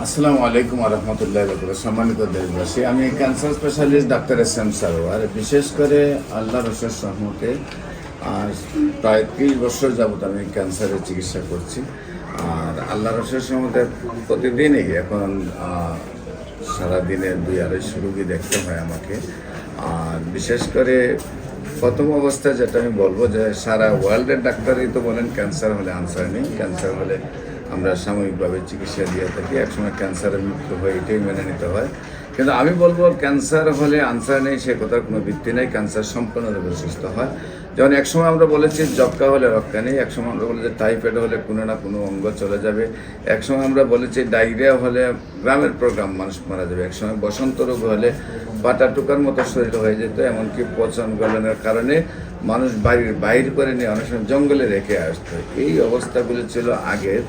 আসসালামু আলাইকুম রহমতুল্লাহ বরকাতুহু। সম্মানিত দেশবাসী, আমি cancer specialist doctor SM. Sarwar. বিশেষ করে আল্লাহর অশেষ রহমতে প্রায় 30 বছর যাবত আমি ক্যান্সারের চিকিৎসা করছি। আর আল্লাহর অশেষ রহমতে প্রতিদিনই এখন সারাদিনে 2-250 রুগী দেখতে হয় আমাকে। আর বিশেষ করে প্রথম অবস্থায় যেটা আমি বলবো যে সারা ওয়ার্ল্ডের ডাক্তারই তো বলেন ক্যান্সার হলে আনসার নেই, ক্যান্সার হলে আমরা সাময়িকভাবে চিকিৎসা দিয়ে থাকি, একসময় ক্যান্সারের মৃত্যু হয়, এটাই মেনে নিতে হয়। কিন্তু আমি বলবো ক্যান্সার হলে আনসার নেই সে কথার কোনো ভিত্তি নেই, ক্যান্সার সম্পূর্ণরূপে সুস্থ হয়। যেমন একসময় আমরা বলেছি যক্কা হলে রক্ষা নেই, একসময় আমরা বলেছি টাইফয়েড হলে কোনো না কোনো অঙ্গ চলে যাবে, একসময় আমরা বলেছি ডায়রিয়া হলে গ্রামের প্রোগ্রাম মানুষ মারা যাবে, একসময় বসন্ত রোগ হলে পাটা টুকার মতো শরীর হয়ে যেত, এমনকি পচন গলনের কারণে মানুষ বাইর করে নিয়ে অনেক সময় জঙ্গলে রেখে আসতো। এই অবস্থাগুলো ছিল আগের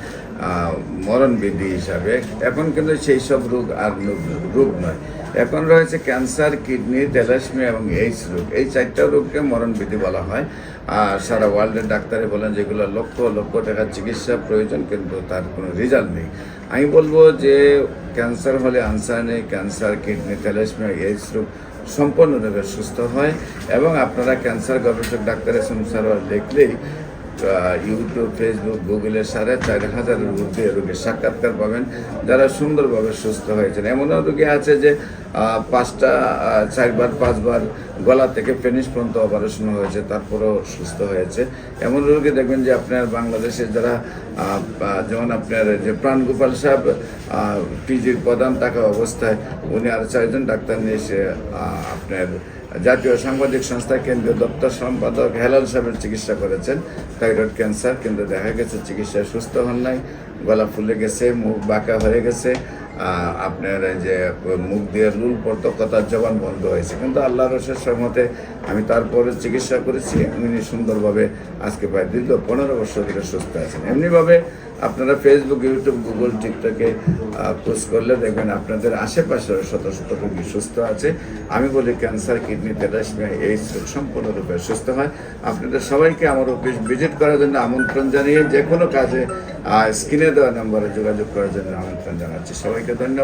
মরণবিধি হিসাবে। এখন কিন্তু সেই সব রোগ আর রোগ নয়, এখন রয়েছে ক্যান্সার, কিডনি, থ্যালাসেমিয়া এবং এইডস রোগ। এই 4টা রোগকে মরণবিধি বলা হয়। আর সারা ওয়ার্ল্ডের ডাক্তারে বলেন যেগুলো লক্ষ লক্ষ টাকার চিকিৎসা প্রয়োজন কিন্তু তার কোনো রেজাল্ট নেই। আমি বলবো যে ক্যান্সার হলে আনসার নেই, ক্যান্সার, কিডনি, থ্যালাসেমিয়া, এইডস রোগ সম্পূর্ণরূপে সুস্থ হয়। এবং আপনারা ক্যান্সার গবেষক ডাক্তার এস.এম. সারোয়ার দেখলেই ইউটিউব, ফেসবুক, গুগলে 4,500-এর ঊর্ধ্বে রোগীর সাক্ষাৎকার পাবেন যারা সুন্দরভাবে সুস্থ হয়েছেন। এমনও রোগী আছে যে 4-5বার গলা থেকে পেনিস পর্যন্ত অপারেশন হয়েছে, তারপরেও সুস্থ হয়েছে। এমন রোগী দেখবেন যে আপনার বাংলাদেশে যারা যেমন আপনার যে প্রাণগোপাল সাহেব পিজির প্রধান থাকা অবস্থায় উনি আর 4জন ডাক্তার নিয়ে এসে আপনার জাতীয় সাংবাদিক সংস্থা কেন্দ্রীয় দপ্তর সম্পাদক হেলাল সাহেবের চিকিৎসা করেছেন থাইরয়েড ক্যান্সার, কিন্তু দেখা গেছে চিকিৎসায় সুস্থ হন নাই, গলা ফুলে গেছে, মুখ বাঁকা হয়ে গেছে, আপনার যে মুখ দিয়ে লুল পড়তো, কথার জবান বন্ধ হয়েছে। কিন্তু আল্লাহর অশেষ রহমতে আমি তারপরে চিকিৎসা করেছি, উনি সুন্দরভাবে আজকে প্রায় দীর্ঘ 15 বছর ধরে সুস্থ আছেন। এমনিভাবে আপনারা ফেসবুক, ইউটিউব, গুগল, টিকটকে পোস্ট করলে দেখবেন আপনাদের আশেপাশে শত শত রোগী সুস্থ আছে। আমি বলি ক্যান্সার, কিডনি, থ্যালাসেমিয়া, এইডস রোগ সম্পূর্ণরূপে সুস্থ হয়। আপনাদের সবাইকে আমার অফিস ভিজিট করার জন্য আমন্ত্রণ জানিয়ে যে কোনো কাজে স্ক্রিনে দেওয়া নম্বরে যোগাযোগ করার জন্য আমন্ত্রণ জানাচ্ছি। সবাইকে ধন্যবাদ।